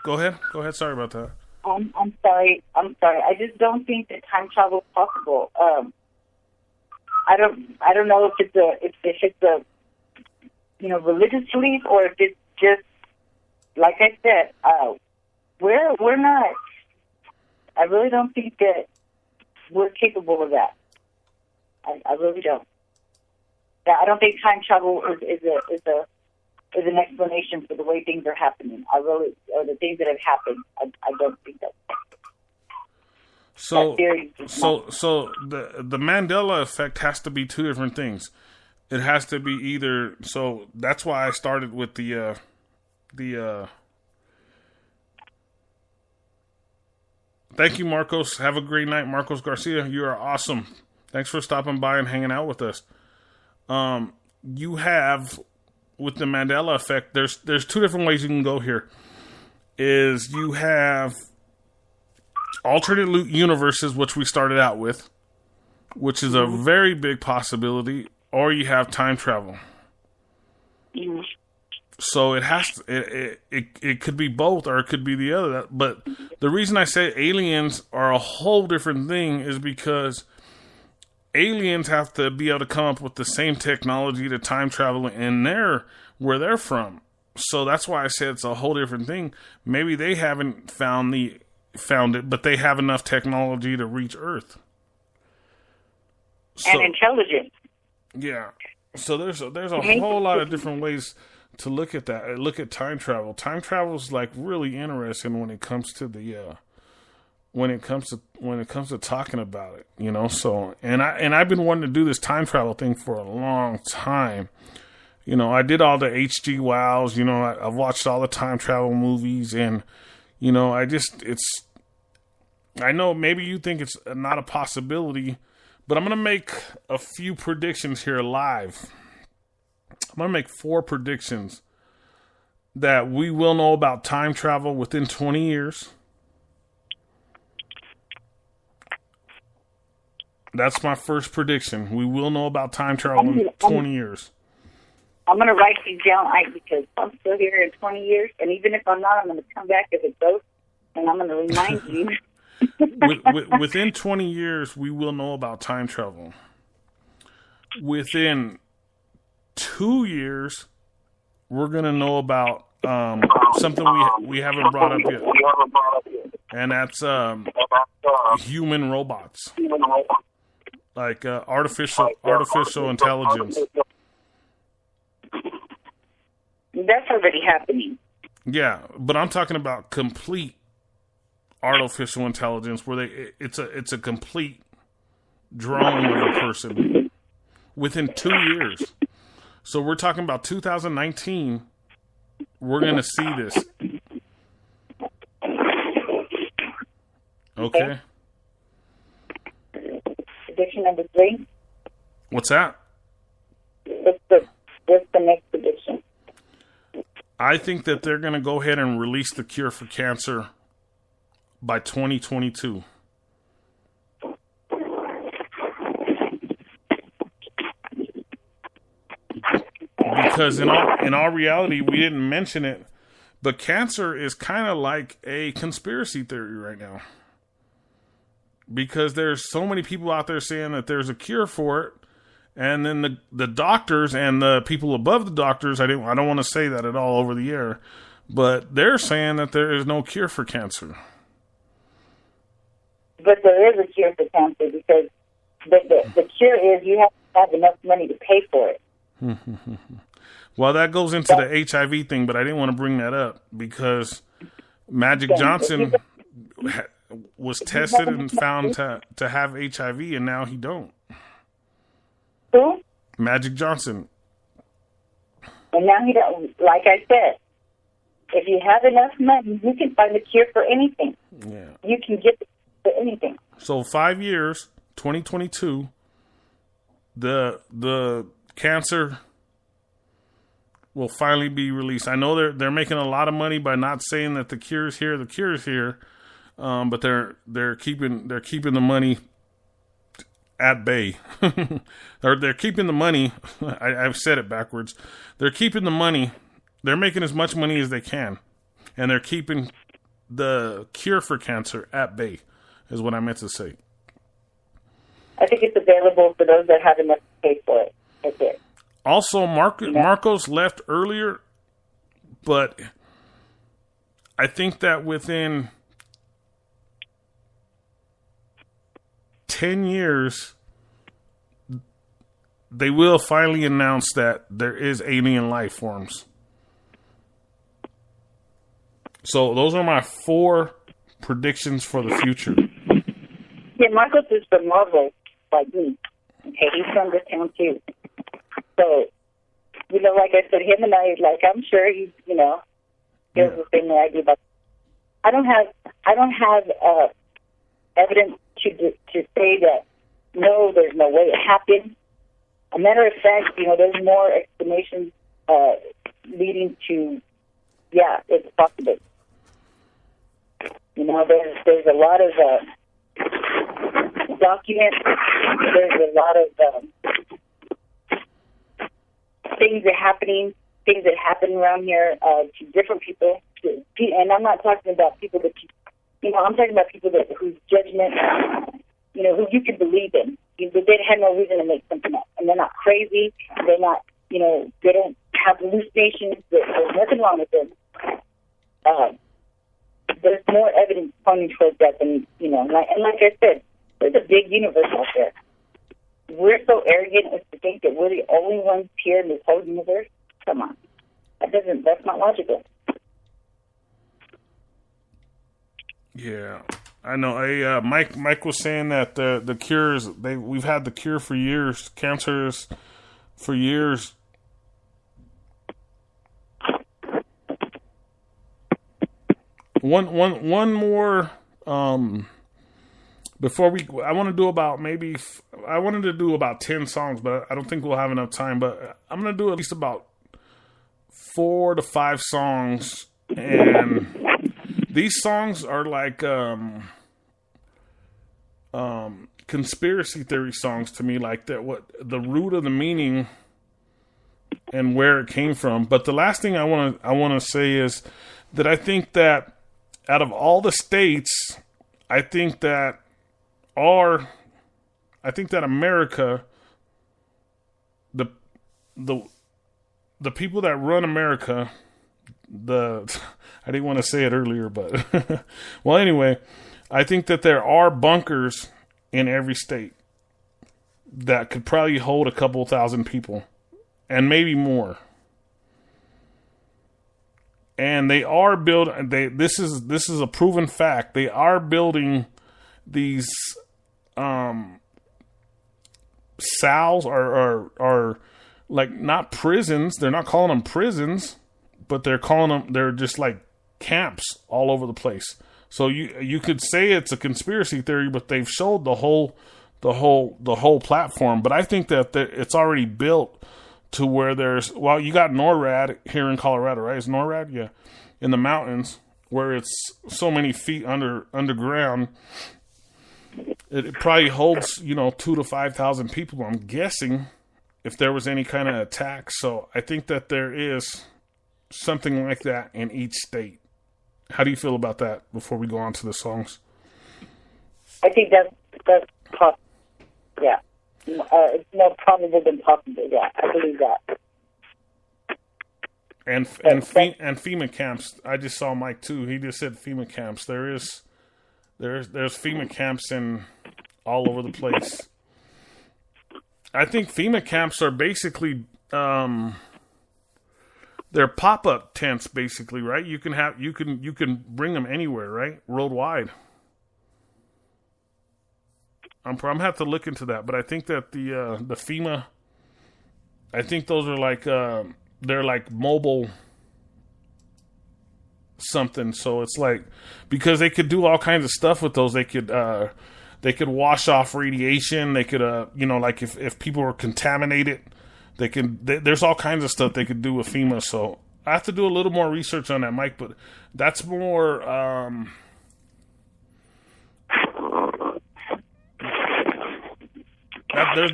Go ahead. Sorry about that. I'm sorry. I just don't think that time travel is possible. I don't know if it's a religious belief, or if it's just, like I said, we're not. I really don't think that we're capable of that. I really don't. I don't think time travel is an explanation for the way things are happening. Or the things that have happened. I don't think that's. So the Mandela effect has to be two different things. It has to be either. So that's why I started with the. Thank you, Marcos. Have a great night, Marcos Garcia. You are awesome. Thanks for stopping by and hanging out with us. You have, with the Mandela effect, there's two different ways you can go here. Is you have alternate universes, which we started out with, which is a very big possibility, or you have time travel. Mm-hmm. So it has to, it could be both, or it could be the other. But the reason I say aliens are a whole different thing is because aliens have to be able to come up with the same technology to time travel in where they're from. So that's why I said it's a whole different thing. Maybe they haven't found it, but they have enough technology to reach Earth. And intelligence. Yeah. So there's a whole lot of different ways to look at that. Look at time travel. Time travel is like really interesting when it comes to when it comes to talking about it, So I've been wanting to do this time travel thing for a long time. I did all the HG wows. I've watched all the time travel movies, and I know maybe you think it's not a possibility, but I'm gonna make a few predictions here live. I'm going to make 4 predictions that we will know about time travel within 20 years. That's my first prediction. We will know about time travel in 20 years. I'm going to write these down, Ike, because I'm still here in 20 years, and even if I'm not, I'm going to come back as a ghost, and I'm going to remind you. Within 20 years, we will know about time travel. Within 2 years, we're going to know about something we haven't brought up yet. And that's human robots. Like artificial intelligence. That's already happening. Yeah, but I'm talking about complete artificial intelligence where it's a complete drone of a person within 2 years. So we're talking about 2019. We're going to see this. Okay. Prediction number 3. What's that? What's the next prediction? I think that they're going to go ahead and release the cure for cancer by 2022. Because in all reality, we didn't mention it, but cancer is kind of like a conspiracy theory right now. Because there's so many people out there saying that there's a cure for it, and then the doctors and the people above the doctors, I don't want to say that at all over the air, but they're saying that there is no cure for cancer. But there is a cure for cancer, because the cure is you have to have enough money to pay for it. Well, that goes into the HIV thing, but I didn't want to bring that up because Magic Johnson was tested and found to have HIV, and now he don't. Who? Magic Johnson. And now he don't. Like I said, if you have enough money, you can find a cure for anything. Yeah. You can get it for anything. So 5 years, 2022, the cancer will finally be released. I know they're making a lot of money by not saying that the cure is here, but they're keeping the money at bay. Or they're keeping the money. I've said it backwards. They're keeping the money. They're making as much money as they can, and they're keeping the cure for cancer at bay, is what I meant to say. I think it's available for those that have enough to pay for it. That's it. Also, Marcos left earlier, but I think that within 10 years, they will finally announce that there is alien life forms. So those are my 4 predictions for the future. Yeah, Marcos is from Marvel, like me. Okay, he's from this town too. So, like I said, him and I, I'm sure he's, he has the same idea. But I don't have evidence to say that no, there's no way it happened. A matter of fact, there's more explanations leading to, yeah, it's possible. There's a lot of documents. There's a lot of things that happen around here to different people. And I'm not talking about people that, I'm talking about people whose judgment, who you can believe in. They had no reason to make something up. And they're not crazy. They're not, they don't have hallucinations. There's nothing wrong with them. There's more evidence pointing towards that than, and like I said, there's a big universe out there. We're so arrogant as to think that we're the only ones here in this whole universe. Come on. That's not logical. Yeah, I know. Mike was saying that the cures, we've had the cure for years, cancers for years. One more before I want to do about I wanted to do about 10 songs, but I don't think we'll have enough time. But I'm gonna do at least about 4 to 5 songs, and these songs are like conspiracy theory songs to me, like that. What the root of the meaning and where it came from. But the last thing I want to say is that I think that out of all the states, I think that America, the people that run America, I didn't want to say it earlier, but well, anyway, I think that there are bunkers in every state that could probably hold a couple thousand people, and maybe more. And they are building. This is a proven fact. They are building these cells or like not prisons. They're not calling them prisons, but they're just like camps all over the place. So you could say it's a conspiracy theory, but they've showed the whole platform. But I think that it's already built to where you got NORAD here in Colorado, right? It's NORAD, yeah, in the mountains where it's so many feet underground. It probably holds 2,000 to 5,000 people, I'm guessing, if there was any kind of attack. So I think that there is something like that in each state. How do you feel about that before we go on to the songs? I think that's possible. Yeah. It's more probable than possible. Yeah, I believe that. And FEMA camps. I just saw Mike too. He just said FEMA camps. There's FEMA camps in all over the place. I think FEMA camps are basically they're pop-up tents, basically, right? You can bring them anywhere, right? Worldwide. I'm gonna have to look into that, but I think that the FEMA, I think those are like they're like mobile something. So it's like, because they could do all kinds of stuff with those. They could wash off radiation. They could like if people were contaminated, there's all kinds of stuff they could do with FEMA. So I have to do a little more research on that, Mike. But that's more.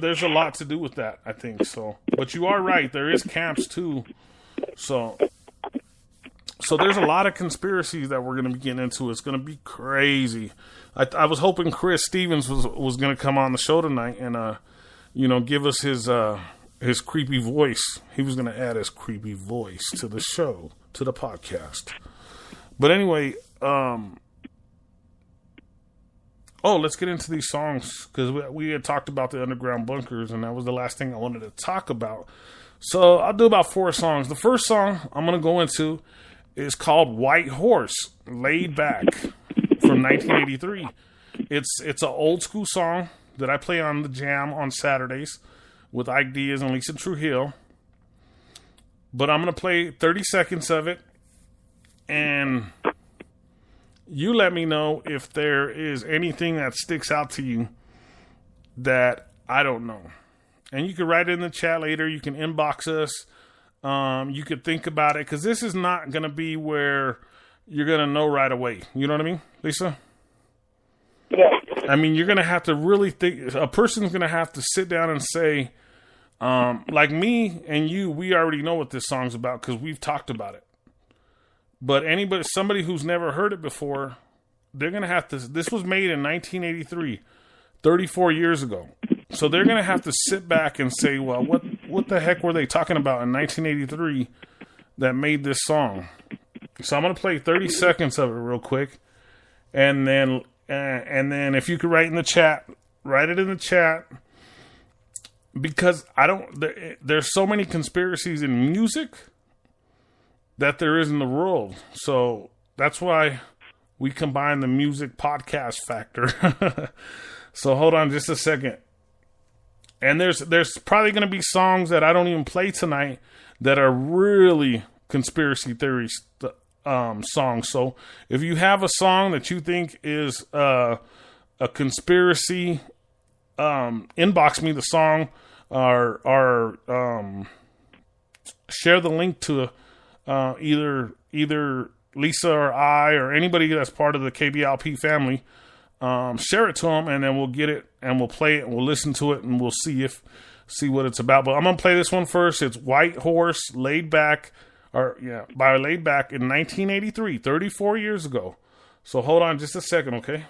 There's a lot to do with that, I think. So, but you are right. There is camps too. So So there's a lot of conspiracies that we're going to be getting into. It's going to be crazy. I was hoping Chris Stevens was going to come on the show tonight and, give us his creepy voice. He was going to add his creepy voice to the show, to the podcast. But anyway, let's get into these songs, because we had talked about the underground bunkers, and that was the last thing I wanted to talk about. So I'll do about 4 songs. The first song I'm going to go into is called White Horse, Laid Back, from 1983. It's an old school song that I play on the Jam on Saturdays with IKE, DIAZ, and LIZA Trujillo. But I'm going to play 30 seconds of it, and you let me know if there is anything that sticks out to you that I don't know. And you can write it in the chat later. You can inbox us. You could think about it, because this is not going to be where you're going to know right away. You know what I mean, Lisa? Yeah. I mean, you're going to have to really think. A person's going to have to sit down and say, like me and you, we already know what this song's about because we've talked about it. But somebody who's never heard it before, they're going to have to. This was made in 1983, 34 years ago. So they're going to have to sit back and say, well, what the heck were they talking about in 1983 that made this song? So I'm going to play 30 seconds of it real quick. And then if you could write it in the chat, because there's so many conspiracies in music that there is in the world. So that's why we combine the music podcast factor. So hold on just a second. And there's probably going to be songs that I don't even play tonight that are really conspiracy theories songs. So if you have a song that you think is a conspiracy, inbox me the song or share the link to either Lisa or I or anybody that's part of the KBLP family. Share it to them, and then we'll get it and we'll play it and we'll listen to it and we'll see what it's about. But I'm gonna play this one first. It's White Horse, Laid Back, by Laid Back in 1983, 34 years ago. So hold on just a second, okay?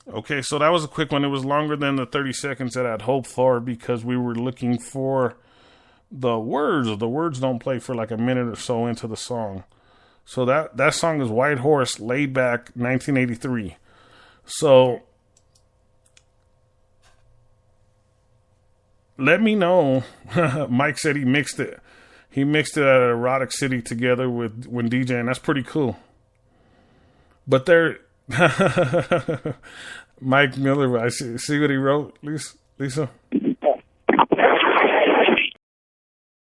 Okay, so that was a quick one. It was longer than the 30 seconds that I'd hoped for because we were looking for the words. The words don't play for like a minute or so into the song. So that song is White Horse, Laid Back, 1983. So let me know. Mike said he mixed it. He mixed it at Erotic City together with when DJing. That's pretty cool. But there... Mike Miller, I see what he wrote, Lisa? Lisa?